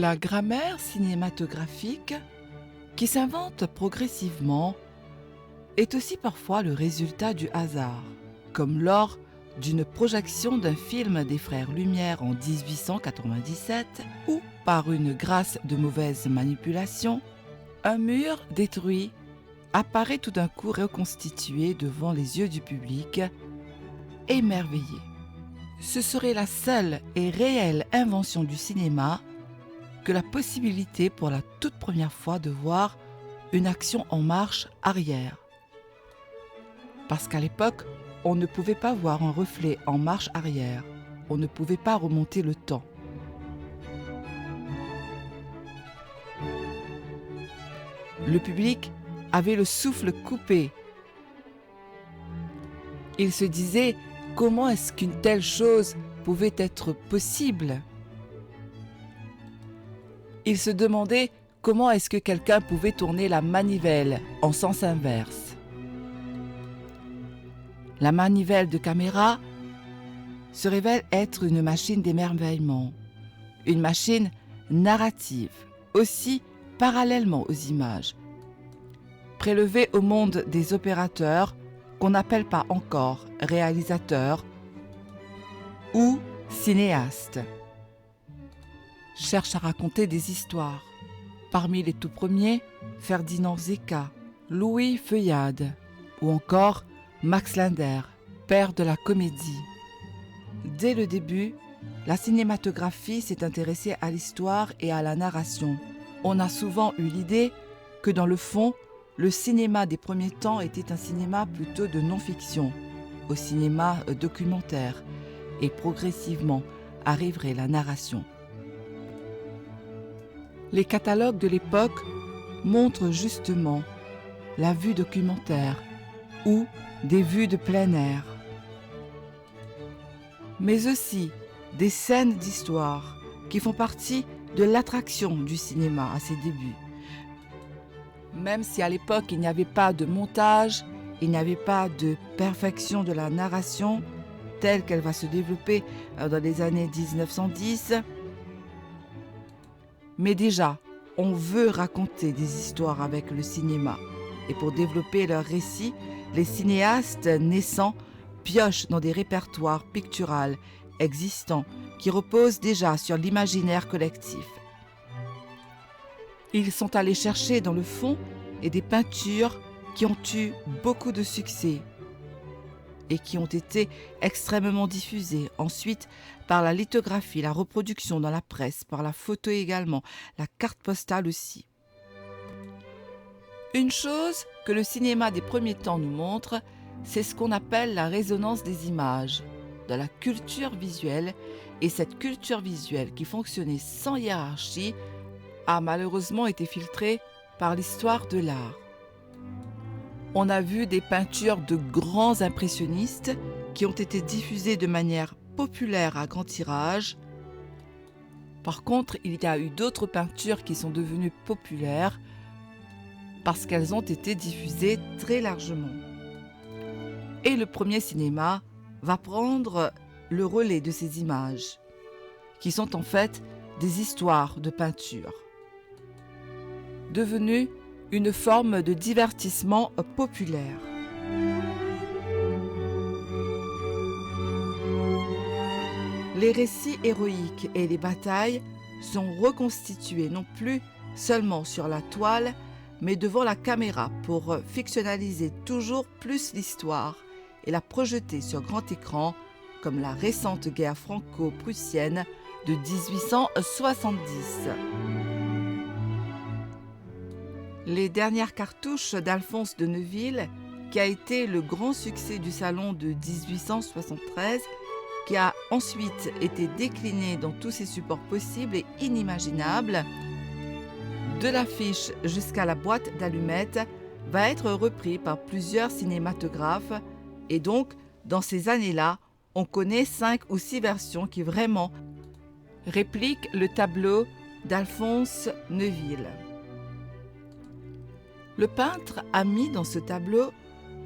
La grammaire cinématographique, qui s'invente progressivement, est aussi parfois le résultat du hasard, comme lors d'une projection d'un film des frères Lumière en 1897, où, par une grâce de mauvaise manipulation, un mur détruit apparaît tout d'un coup reconstitué devant les yeux du public, émerveillé. Ce serait la seule et réelle invention du cinéma que la possibilité pour la toute première fois de voir une action en marche arrière. Parce qu'à l'époque, on ne pouvait pas voir un reflet en marche arrière, on ne pouvait pas remonter le temps. Le public avait le souffle coupé. Il se disait comment est-ce qu'une telle chose pouvait être possible ? Il se demandait comment est-ce que quelqu'un pouvait tourner la manivelle en sens inverse. La manivelle de caméra se révèle être une machine d'émerveillement, une machine narrative, aussi parallèlement aux images, prélevée au monde des opérateurs qu'on n'appelle pas encore réalisateurs ou cinéastes. Cherche à raconter des histoires. Parmi les tout premiers, Ferdinand Zecca, Louis Feuillade ou encore Max Linder, père de la comédie. Dès le début, la cinématographie s'est intéressée à l'histoire et à la narration. On a souvent eu l'idée que dans le fond, le cinéma des premiers temps était un cinéma plutôt de non-fiction, au cinéma documentaire, et progressivement arriverait la narration. Les catalogues de l'époque montrent justement la vue documentaire ou des vues de plein air, mais aussi des scènes d'histoire qui font partie de l'attraction du cinéma à ses débuts. Même si à l'époque il n'y avait pas de montage, il n'y avait pas de perfection de la narration telle qu'elle va se développer dans les années 1910, mais déjà, on veut raconter des histoires avec le cinéma. Et pour développer leur récit, les cinéastes naissants piochent dans des répertoires picturaux existants qui reposent déjà sur l'imaginaire collectif. Ils sont allés chercher dans le fond et des peintures qui ont eu beaucoup de succès et qui ont été extrêmement diffusées ensuite par la lithographie, la reproduction dans la presse, par la photo également, la carte postale aussi. Une chose que le cinéma des premiers temps nous montre, c'est ce qu'on appelle la résonance des images, de la culture visuelle, et cette culture visuelle qui fonctionnait sans hiérarchie a malheureusement été filtrée par l'histoire de l'art. On a vu des peintures de grands impressionnistes qui ont été diffusées de manière populaire à grand tirage. Par contre, il y a eu d'autres peintures qui sont devenues populaires parce qu'elles ont été diffusées très largement. Et le premier cinéma va prendre le relais de ces images, qui sont en fait des histoires de peinture, devenues une forme de divertissement populaire. Les récits héroïques et les batailles sont reconstitués non plus seulement sur la toile, mais devant la caméra pour fictionnaliser toujours plus l'histoire et la projeter sur grand écran, comme la récente guerre franco-prussienne de 1870. Les dernières cartouches d'Alphonse de Neuville, qui a été le grand succès du salon de 1873, qui a ensuite été décliné dans tous ses supports possibles et inimaginables, de l'affiche jusqu'à la boîte d'allumettes, va être repris par plusieurs cinématographes et donc, dans ces années-là, on connaît 5 ou 6 versions qui vraiment répliquent le tableau d'Alphonse Neuville. Le peintre a mis dans ce tableau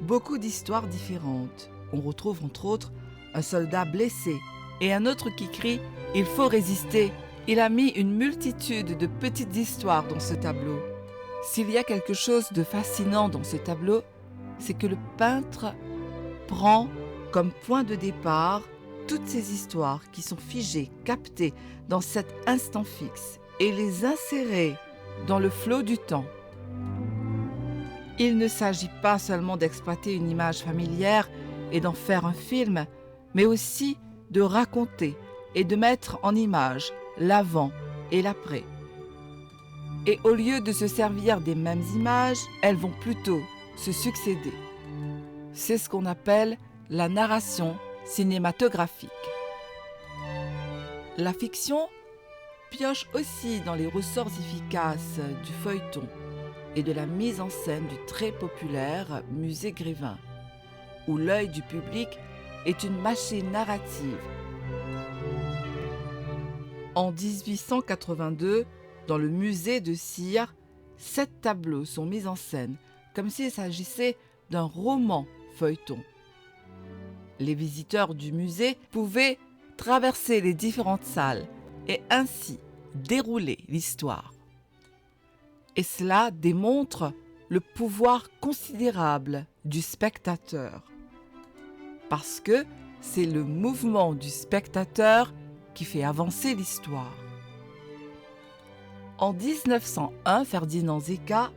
beaucoup d'histoires différentes. On retrouve entre autres un soldat blessé et un autre qui crie « Il faut résister, Il a mis une multitude de petites histoires dans ce tableau. S'il y a quelque chose de fascinant dans ce tableau, c'est que le peintre prend comme point de départ toutes ces histoires qui sont figées, captées dans cet instant fixe et les insérer dans le flot du temps. Il ne s'agit pas seulement d'exploiter une image familière et d'en faire un film, mais aussi de raconter et de mettre en image l'avant et l'après. Et au lieu de se servir des mêmes images, elles vont plutôt se succéder. C'est ce qu'on appelle la narration cinématographique. La fiction pioche aussi dans les ressorts efficaces du feuilleton et de la mise en scène du très populaire Musée Grévin, où l'œil du public est une machine narrative. En 1882, dans le musée de Cire, 7 tableaux sont mis en scène, comme s'il s'agissait d'un roman feuilleton. Les visiteurs du musée pouvaient traverser les différentes salles et ainsi dérouler l'histoire. Et cela démontre le pouvoir considérable du spectateur. Parce que c'est le mouvement du spectateur qui fait avancer l'histoire. En 1901, Ferdinand Zecca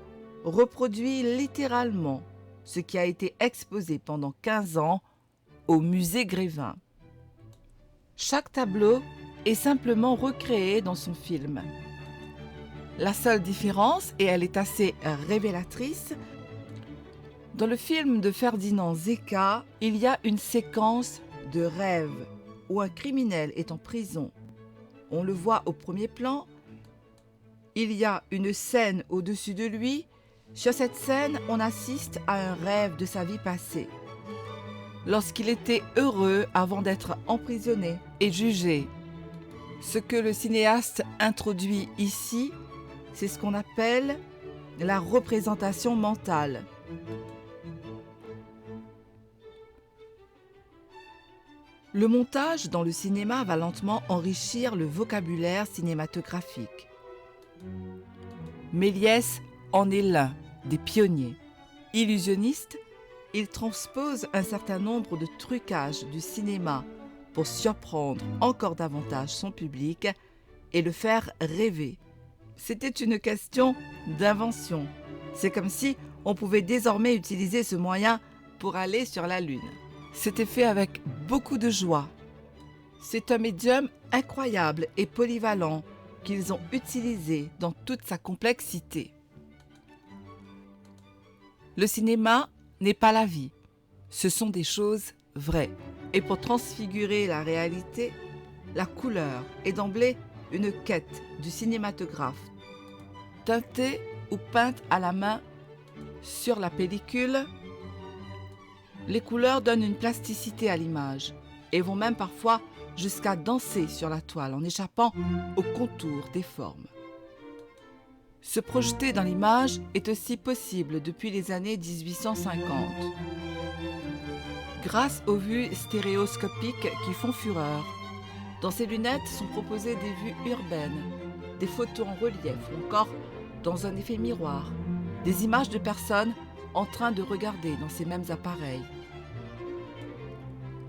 reproduit littéralement ce qui a été exposé pendant 15 ans au musée Grévin. Chaque tableau est simplement recréé dans son film. La seule différence, et elle est assez révélatrice, dans le film de Ferdinand Zecca, il y a une séquence de rêve où un criminel est en prison. On le voit au premier plan. Il y a une scène au-dessus de lui. Sur cette scène, on assiste à un rêve de sa vie passée. Lorsqu'il était heureux avant d'être emprisonné et jugé. Ce que le cinéaste introduit ici, c'est ce qu'on appelle la représentation mentale. Le montage dans le cinéma va lentement enrichir le vocabulaire cinématographique. Méliès en est l'un des pionniers. Illusionniste, il transpose un certain nombre de trucages du cinéma pour surprendre encore davantage son public et le faire rêver. C'était une question d'invention. C'est comme si on pouvait désormais utiliser ce moyen pour aller sur la Lune. C'était fait avec beaucoup de joie. C'est un médium incroyable et polyvalent qu'ils ont utilisé dans toute sa complexité. Le cinéma n'est pas la vie, ce sont des choses vraies. Et pour transfigurer la réalité, la couleur est d'emblée une quête du cinématographe. Teintée ou peinte à la main sur la pellicule, les couleurs donnent une plasticité à l'image et vont même parfois jusqu'à danser sur la toile en échappant aux contours des formes. Se projeter dans l'image est aussi possible depuis les années 1850. Grâce aux vues stéréoscopiques qui font fureur, dans ces lunettes sont proposées des vues urbaines, des photos en relief ou encore, dans un effet miroir, des images de personnes en train de regarder dans ces mêmes appareils.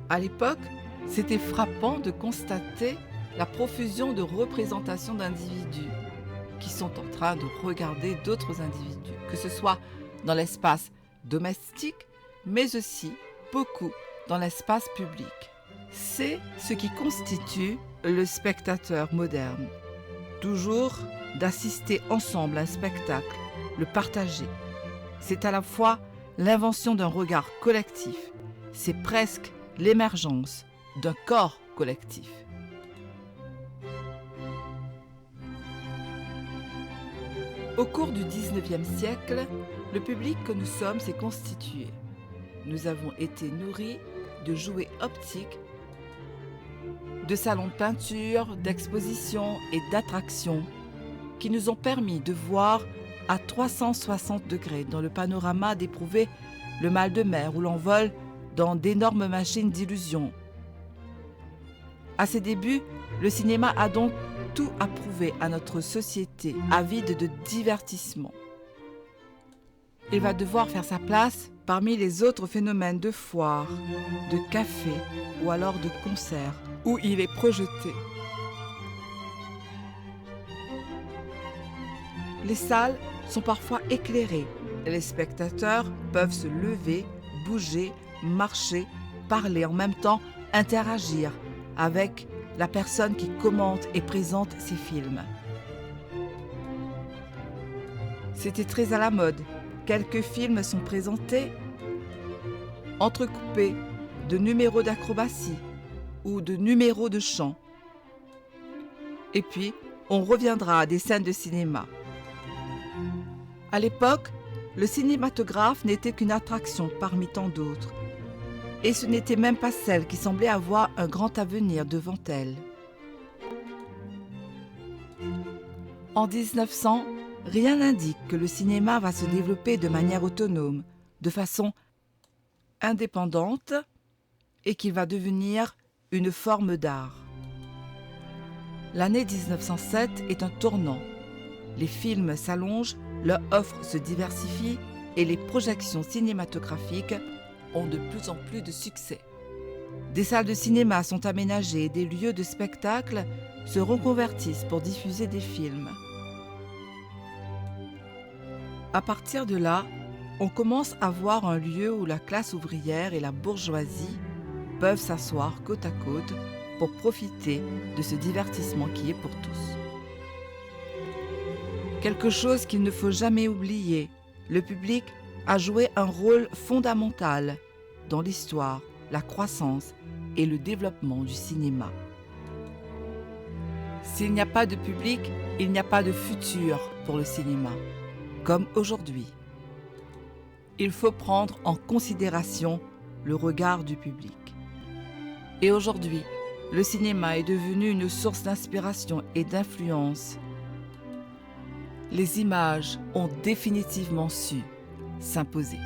À l'époque, c'était frappant de constater la profusion de représentations d'individus qui sont en train de regarder d'autres individus, que ce soit dans l'espace domestique, mais aussi beaucoup dans l'espace public. C'est ce qui constitue le spectateur moderne. Toujours d'assister ensemble à un spectacle, le partager. C'est à la fois l'invention d'un regard collectif, c'est presque l'émergence d'un corps collectif. Au cours du XIXe siècle, le public que nous sommes s'est constitué. Nous avons été nourris de jouets optiques, de salons de peinture, d'expositions et d'attractions qui nous ont permis de voir à 360 degrés dans le panorama d'éprouver le mal de mer ou l'envol dans d'énormes machines d'illusion. À ses débuts, le cinéma a donc tout à prouver à notre société avide de divertissement. Il va devoir faire sa place parmi les autres phénomènes de foires, de cafés ou alors de concerts où il est projeté. Les salles sont parfois éclairées et les spectateurs peuvent se lever, bouger, marcher, parler en même temps, interagir avec la personne qui commente et présente ces films. C'était très à la mode. Quelques films sont présentés entrecoupés de numéros d'acrobatie ou de numéros de chant. Et puis, on reviendra à des scènes de cinéma. À l'époque, le cinématographe n'était qu'une attraction parmi tant d'autres. Et ce n'était même pas celle qui semblait avoir un grand avenir devant elle. En 1900, rien n'indique que le cinéma va se développer de manière autonome, de façon indépendante, et qu'il va devenir une forme d'art. L'année 1907 est un tournant. Les films s'allongent, leur offre se diversifie et les projections cinématographiques ont de plus en plus de succès. Des salles de cinéma sont aménagées et des lieux de spectacle se reconvertissent pour diffuser des films. À partir de là, on commence à voir un lieu où la classe ouvrière et la bourgeoisie peuvent s'asseoir côte à côte pour profiter de ce divertissement qui est pour tous. Quelque chose qu'il ne faut jamais oublier, le public a joué un rôle fondamental dans l'histoire, la croissance et le développement du cinéma. S'il n'y a pas de public, il n'y a pas de futur pour le cinéma, comme aujourd'hui. Il faut prendre en considération le regard du public. Et aujourd'hui, le cinéma est devenu une source d'inspiration et d'influence. Les images ont définitivement su s'imposer.